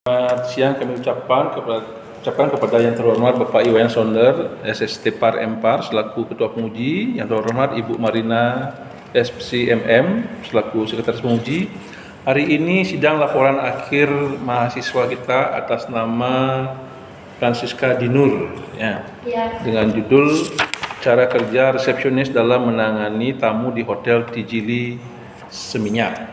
Selamat siang kami ucapkan kepada yang terhormat Bapak Iwayan Sonder, SST Par Empar selaku Ketua Penguji, yang terhormat Ibu Marina SPCMM selaku Sekretaris Penguji. Hari ini sidang laporan akhir mahasiswa kita atas nama Francisca Dinur, dengan judul cara kerja resepsionis dalam menangani tamu di Hotel Tijili Seminyak.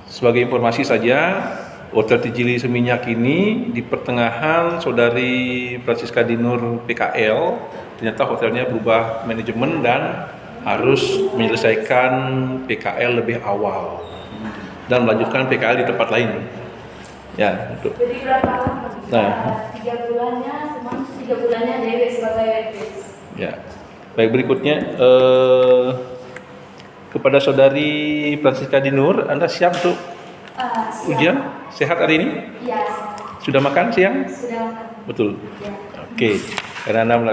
Sebagai informasi saja, Hotel Tijili Seminyak ini di pertengahan saudari Francisca Dinur PKL, ternyata hotelnya berubah manajemen dan harus menyelesaikan PKL lebih awal dan melanjutkan PKL di tempat lain. Jadi berapa lama? 3 bulannya, cuma 3 bulannya Dewi sebagai waitress. Baik, berikutnya kepada saudari Francisca Dinur, Anda siap untuk ujian? Sehat hari ini? Iya. Sudah makan siang? Sudah makan. Betul? Ya. Oke. Karena Anda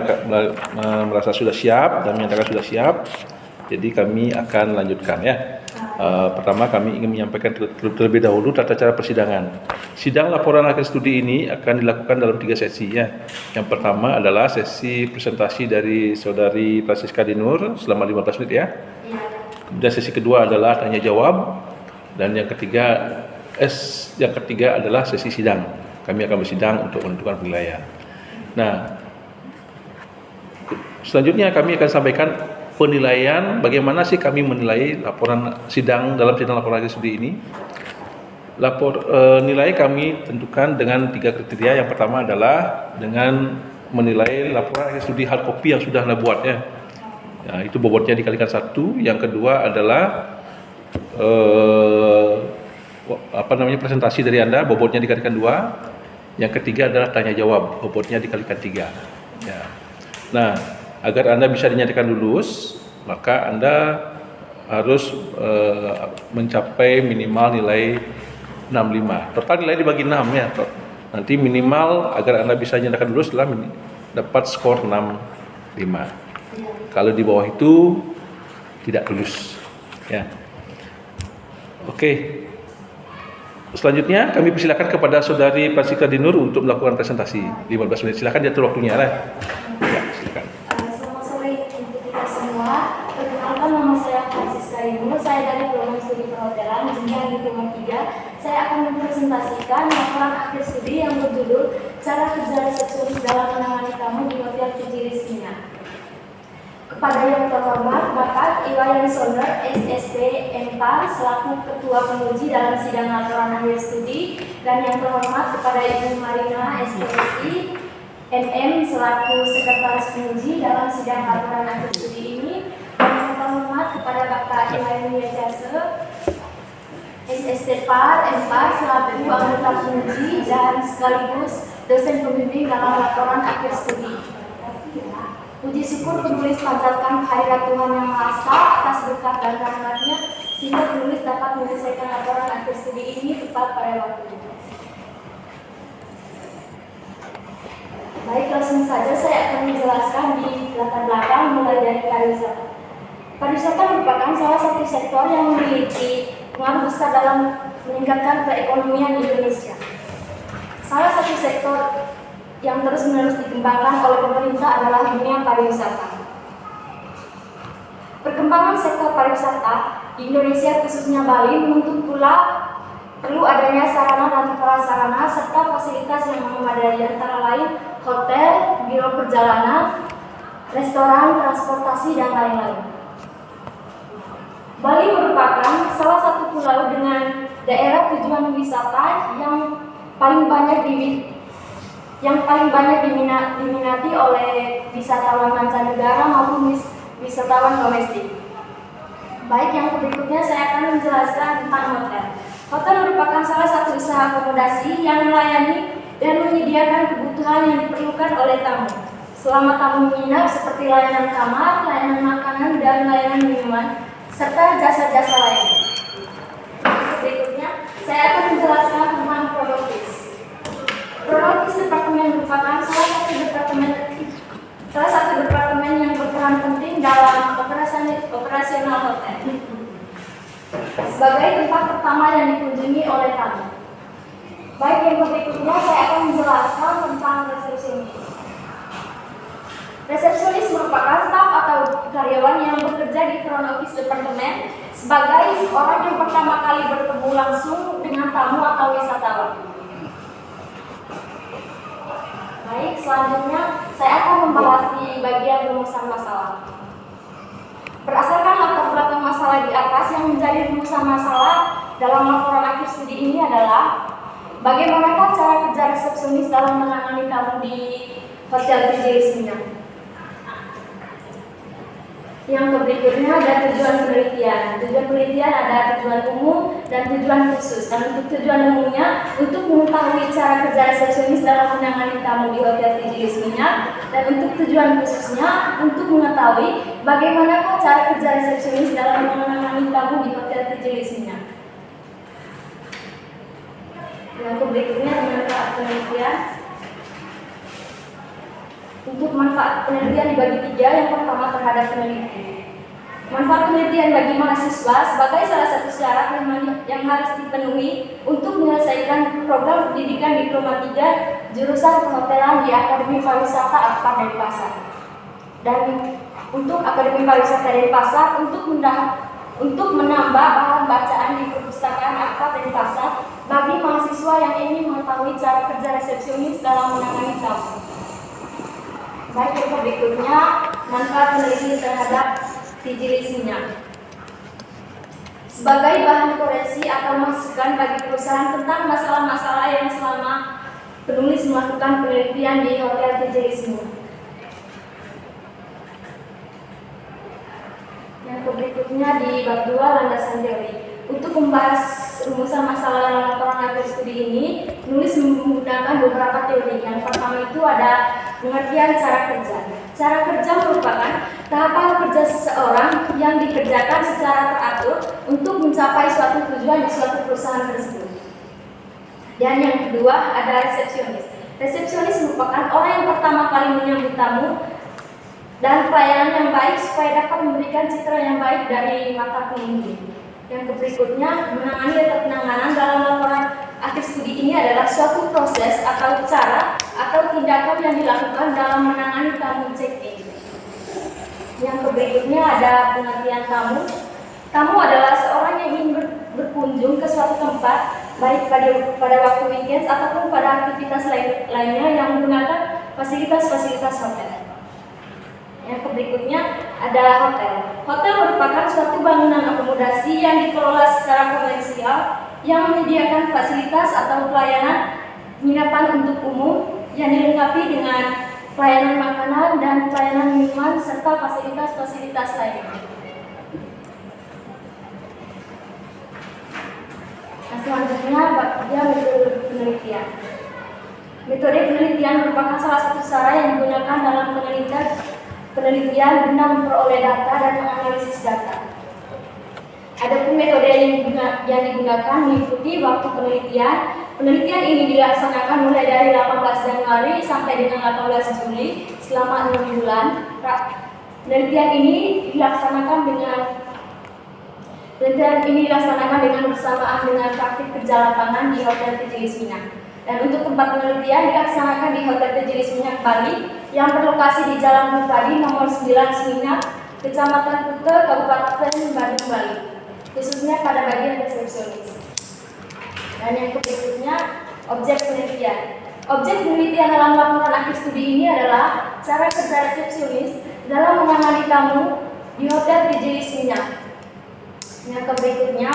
merasa sudah siap dan menyatakan sudah siap, jadi kami akan lanjutkan ya. Pertama kami ingin menyampaikan terlebih dahulu tata cara persidangan. Sidang laporan akhir studi ini akan dilakukan dalam 3 sesi ya. Yang pertama adalah sesi presentasi dari saudari Francisca Dinur selama 15 menit ya. Kemudian sesi kedua adalah tanya jawab, dan yang ketiga adalah sesi sidang. Kami akan bersidang untuk menentukan penilaian. Nah, selanjutnya kami akan sampaikan penilaian bagaimana sih kami menilai laporan sidang dalam sidang laporan akhir studi ini. Nilai kami tentukan dengan 3 kriteria. Yang pertama adalah dengan menilai laporan akhir studi hard copy yang sudah Anda buat ya. Itu bobotnya dikalikan 1. Yang kedua adalah presentasi dari Anda, bobotnya dikalikan 2. Yang ketiga adalah tanya jawab, bobotnya dikalikan 3. Nah, agar Anda bisa dinyatakan lulus, maka Anda harus mencapai minimal nilai 65. Total nilai dibagi 6 ya. Nanti minimal agar Anda bisa dinyatakan lulus adalah dapat skor 65. Kalau di bawah itu tidak lulus ya. Oke. Selanjutnya kami persilakan kepada saudari Francisca Dinur untuk melakukan presentasi 15 menit. Silakan diatur waktunya lah. Ya, silakan. Selamat sore untuk kita semua. Perkenalkan, nama saya Francisca Dinur. Saya dari program studi perhotelan jenjang diploma 3. Saya akan mempresentasikan laporan akhir studi yang berjudul cara kerja resepsionis dalam menangani tamu di Hotel Tijili Seminyak. Kepada yang terhormat Bapak Iwayan Sonder, SST Empar selaku Ketua Penguji dalam sidang laporan akhir studi, dan yang terhormat kepada Ibu Marina SPCMM selaku Sekretaris Penguji dalam sidang laporan akhir studi ini, dan yang terhormat kepada Bapak Iwayan Wiajase, SST Par Empar selaku anggota penguji dan sekaligus dosen pembimbing dalam laporan akhir studi. Puji syukur penulis panjatkan kehadirat Tuhan Yang Maha Esa atas berkat dan rahmat-Nya sehingga penulis dapat menyelesaikan laporan akhir studi ini tepat pada waktunya. Baik, langsung saja saya akan menjelaskan di latar belakang mulai dari pariwisata. Pariwisata merupakan salah satu sektor yang memiliki pengaruh besar dalam meningkatkan perekonomian Indonesia. Salah satu sektor yang terus-menerus dikembangkan oleh pemerintah adalah dunia pariwisata. Perkembangan sektor pariwisata di Indonesia khususnya Bali menuntut pula perlu adanya sarana dan prasarana serta fasilitas yang memadai, antara lain hotel, biro perjalanan, restoran, transportasi, dan lain-lain. Bali merupakan salah satu pulau dengan daerah tujuan wisata yang paling banyak diminati oleh wisatawan mancanegara maupun wisatawan domestik. Baik, yang berikutnya saya akan menjelaskan tentang hotel. Hotel merupakan salah satu usaha akomodasi yang melayani dan menyediakan kebutuhan yang diperlukan oleh tamu selama tamu menginap, seperti layanan kamar, layanan makanan, dan layanan minuman, serta jasa-jasa lainnya. Berikutnya saya akan menjelaskan tentang Prologis. Prologis Departemen merupakan salah satu departemen yang berperan penting dalam operasional hotel sebagai tempat pertama yang dikunjungi oleh tamu. berikutnya saya akan menjelaskan tentang resepsionis. Resepsionis merupakan staf atau karyawan yang bekerja di front office departemen sebagai orang yang pertama kali bertemu langsung dengan tamu atau wisatawan. Baik, selanjutnya saya akan membahas di bagian rumusan masalah. Berdasarkan latar belakang masalah di atas, yang menjadi rumusan masalah dalam laporan akhir studi ini adalah bagaimana cara kerja resepsionis dalam menangani tamu di hotel resepsinya. Yang berikutnya ada tujuan penelitian. Tujuan penelitian ada tujuan umum dan tujuan khusus. Dan untuk tujuan umumnya, untuk mengetahui cara kerja resepsionis dalam menangani tamu di hotel Tijilis Minyak. Dan untuk tujuan khususnya, untuk mengetahui bagaimana cara kerja resepsionis dalam menangani tamu di hotel Tijilis Minyak. Yang berikutnya manfaat penelitian. Untuk manfaat penelitian dibagi tiga. Yang pertama terhadap peneliti. Manfaat penelitian bagi mahasiswa sebagai salah satu syarat yang harus dipenuhi untuk menyelesaikan program pendidikan Diploma 3 jurusan perhotelan di Akademi Pariwisata Akpar Denpasar. Dan untuk Akademi Pariwisata Denpasar untuk menambah bahan bacaan di perpustakaan Akpar Denpasar bagi mahasiswa yang ingin mengetahui cara kerja resepsionis dalam menangani tamu. Baik, yang berikutnya manfaat peneliti terhadap Tijilis Minyak. Sebagai bahan koreksi atau masukan bagi perusahaan tentang masalah-masalah yang selama penulis melakukan penelitian di hotel Tijilis Minyak. Yang berikutnya di bab 2 landasan teori. Untuk membahas rumusan masalah dalam laporan akhir studi ini, penulis menggunakan beberapa teori. Yang pertama itu ada pengertian cara kerja. Cara kerja merupakan tahapan kerja seseorang yang dikerjakan secara teratur untuk mencapai suatu tujuan di suatu perusahaan tersebut. Dan yang kedua ada resepsionis. Resepsionis merupakan orang yang pertama kali menyambut tamu dan pelayanan yang baik supaya dapat memberikan citra yang baik dari mata pengunjung. Yang berikutnya, menangani atau penanganan dalam laporan akhir studi ini adalah suatu proses atau cara atau tindakan yang dilakukan dalam menangani tamu check-in. Yang berikutnya ada pengertian tamu. Tamu adalah seorang yang ingin berkunjung ke suatu tempat, baik pada waktu weekend ataupun pada aktivitas lainnya yang menggunakan fasilitas-fasilitas hotel. Yang berikutnya ada hotel. Hotel merupakan suatu bangunan akomodasi yang dikelola secara komersial yang menyediakan fasilitas atau pelayanan penginapan untuk umum yang dilengkapi dengan pelayanan makanan dan pelayanan minuman serta fasilitas-fasilitas lainnya. Nah, selanjutnya dia metode penelitian. Metode penelitian merupakan salah satu cara yang digunakan dalam penelitian guna memperoleh data dan menganalisis data. Adapun metode yang digunakan mengikuti waktu penelitian. Penelitian ini dilaksanakan mulai dari 18 Januari sampai dengan 18 Juli selama 6 bulan. Penelitian ini dilaksanakan dengan bersamaan dengan praktik kerja lapangan di Hotel Tijilis Minyak. Dan untuk tempat penelitian dilaksanakan di Hotel Tijilis Minyak Bali yang berlokasi di Jalan Bupadi nomor 9 Seminyak, Kecamatan Kute, Kabupaten Badung, Bali, khususnya pada bagian resepsionis. Dan yang berikutnya, objek penelitian. Objek penelitian dalam laporan akhir studi ini adalah cara kerja resepsionis dalam menangani tamu di Hotel Tijilis Minyak. Yang berikutnya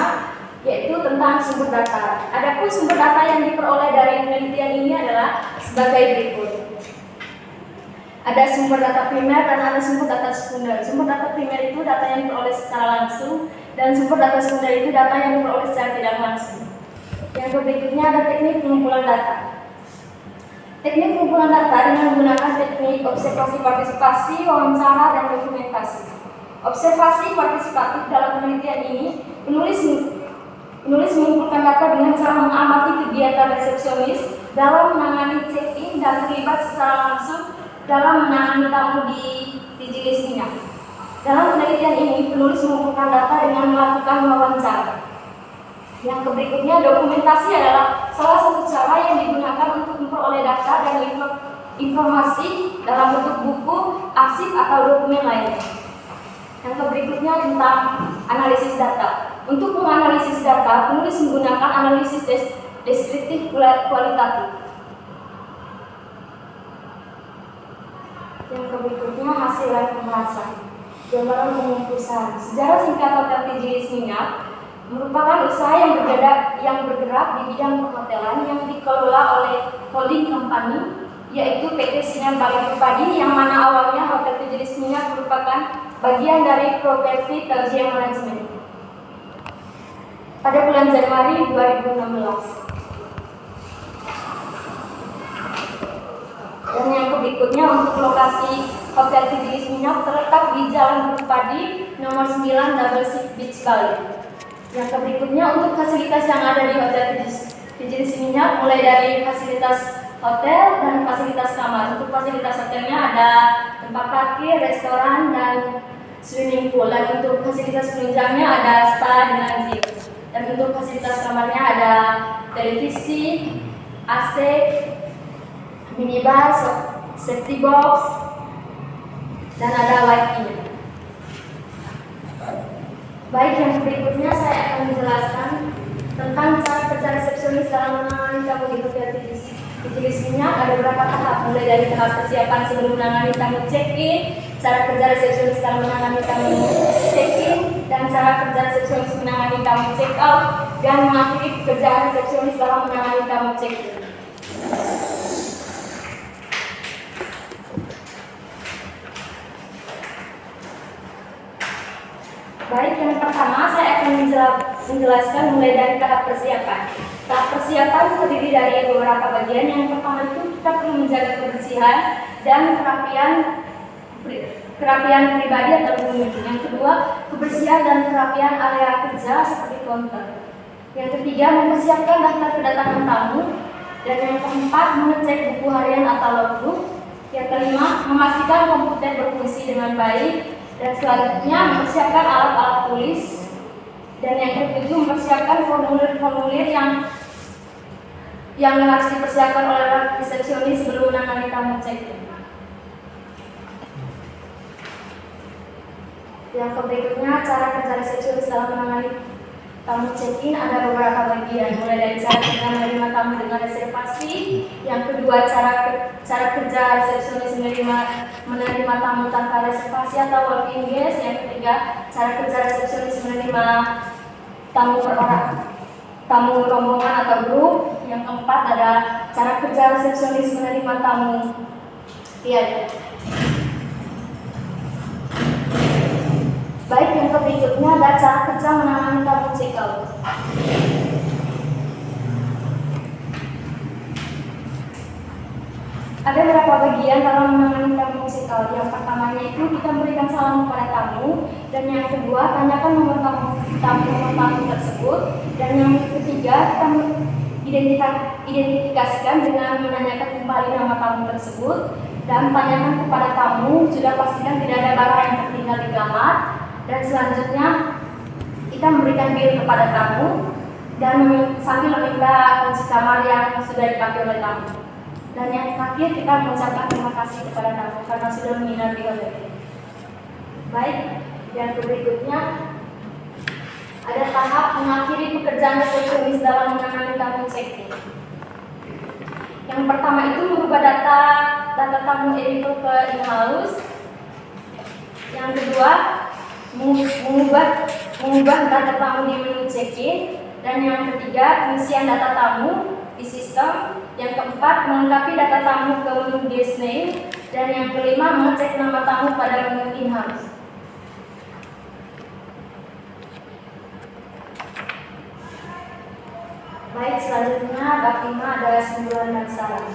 yaitu tentang sumber data. Adapun sumber data yang diperoleh dari penelitian ini adalah sebagai berikut. Ada sumber data primer dan ada sumber data sekunder. Sumber data primer itu data yang diperoleh secara langsung dan sumber data sekunder itu data yang diperoleh secara tidak langsung. Yang berikutnya ada teknik pengumpulan data. Teknik pengumpulan data dengan menggunakan teknik observasi partisipasi, wawancara, dan dokumentasi. Observasi partisipatif dalam penelitian ini, penulis mengumpulkan data dengan cara mengamati kegiatan resepsionis dalam menangani check-in dan terlibat secara langsung dalam menangani tamu di Tijilis Minyak. Dalam penelitian ini, penulis mengumpulkan data dengan melakukan wawancara. Yang berikutnya, dokumentasi adalah salah satu cara yang digunakan informasi dalam bentuk buku, arsip atau dokumen lainnya. Yang berikutnya tentang analisis data. Untuk menganalisis data, penulis menggunakan analisis deskriptif kualitatif. Yang berikutnya hasil dan pembahasan. Gambaran umum perusahaan. Sejarah singkat Hotel Tijilis Minyak merupakan usaha yang bergerak di bidang perhotelan yang dikelola oleh holding company, yaitu PT Sinar Bali Padi, yang mana awalnya Hotel Tijilis Minyak merupakan bagian dari properti Telgia Management. Pada bulan Januari 2016. Dan yang berikutnya untuk lokasi Hotel Tijilis Minyak terletak di Jalan Padi nomor 9 Double Six Beach Bali. Yang berikutnya untuk fasilitas yang ada di Hotel Tijilis Minyak, mulai dari fasilitas hotel dan fasilitas kamar. Untuk fasilitas hotelnya ada tempat parkir, restoran, dan swimming pool. Dan untuk fasilitas penunjangnya ada spa dengan gym. Dan untuk fasilitas kamarnya ada televisi, AC, minibar, safety box, dan ada wifi. Baik, yang berikutnya saya akan menjelaskan tentang cara kerja resepsionis dalam menangani tamu di Hotel Tijilis Minyak. Ada beberapa tahap, mulai dari tahap persiapan sebelum menangani tamu check-in, cara kerja resepsionis dalam menangani tamu check-in, dan cara kerja resepsionis menangani tamu check-out, dan mengakhiri pekerjaan resepsionis dalam menangani tamu check-in. Baik, yang pertama saya akan menjelaskan mulai dari tahap persiapan. Tahap persiapan terdiri dari beberapa bagian. Yang pertama itu kita perlu menjaga kebersihan dan kerapian pribadi atau pengunjung. Yang kedua, kebersihan dan kerapian area kerja seperti counter. Yang ketiga, mempersiapkan daftar kedatangan tamu. Dan yang keempat, mengecek buku harian atau logbook. Yang kelima, memastikan komputer berfungsi dengan baik. Dan selanjutnya mempersiapkan alat-alat tulis. Dan yang ketujuh, mempersiapkan formulir-formulir yang harus dipersiapkan oleh resepsionis sebelum menangani tamu check-in. Yang berikutnya, cara kerja resepsionis dalam menangani tamu check-in ada beberapa bagian, mulai dari cara kita menerima tamu dengan reservasi. Yang kedua, cara kerja resepsionis menerima tamu tanpa reservasi atau walk-in guest. Yang ketiga, cara kerja resepsionis menerima tamu per orang, tamu rombongan atau grup. Yang keempat, ada cara kerja resepsionis menerima tamu tiada. Baik, yang berikutnya ada cara kerja menangani tamu check-out. Ada beberapa bagian dalam menangani tamu check-out. Yang pertamanya itu kita berikan salam kepada tamu, dan yang kedua tanyakan nomor tamu tersebut, dan yang ketiga kita identifikasikan dengan menanyakan kembali nama tamu tersebut, dan tanyakan kepada tamu, sudah pastikan tidak ada barang yang tertinggal di kamar. Dan selanjutnya kita memberikan bil kepada tamu dan sambil meminta kunci kamar yang sudah dipakai oleh tamu. Dan yang terakhir, kita mengucapkan terima kasih kepada tamu karena sudah menginap di hotel. Baik, yang berikutnya ada tahap mengakhiri pekerjaan resepsionis dalam menangani tamu check-in. Yang pertama itu merubah data tamu itu ke in-house. Yang kedua, mengubah data tamu di menu check-in. Dan yang ketiga, pengisian data tamu di sistem. Yang keempat, melengkapi data tamu ke menu guest name. Dan yang kelima, mengecek nama tamu pada menu in-house. Baik, selanjutnya bab 5 adalah kesimpulan dan saran.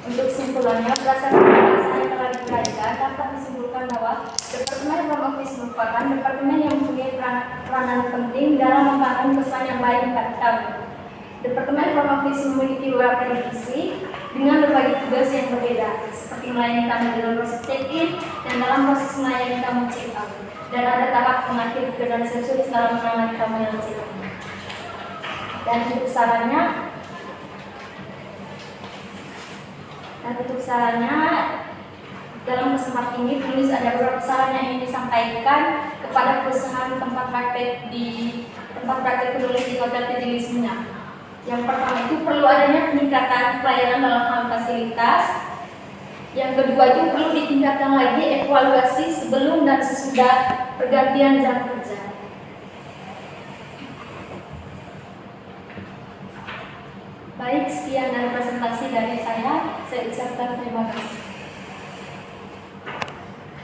Untuk kesimpulannya, berdasarkan pembahasan yang telah dikaitkan, dapat disimpulkan bahwa Departemen Front Office merupakan departemen yang mempunyai peranan penting dalam membangun kesan yang baik kepada tamu. Departemen Front Office memiliki beberapa divisi dengan berbagai tugas yang berbeda, seperti melayani tamu dalam proses check-in dan dalam proses melayani tamu check-out. Dan ada tahap pengakhir pekerjaan resepsionis dalam menangani tamu yang check-in. Dan untuk sarannya, Dan untuk sarannya, dalam kesempatan ini tulis ada beberapa saran yang ingin disampaikan kepada perusahaan tempat praktek penulis di Hotel Titilis Minyak. Yang pertama itu perlu adanya peningkatan pelayanan dalam hal fasilitas. Yang kedua itu perlu ditingkatkan lagi evaluasi sebelum dan sesudah pergantian jam kerja. Baik, sekian dari presentasi dari saya. Saya ucapkan terima kasih.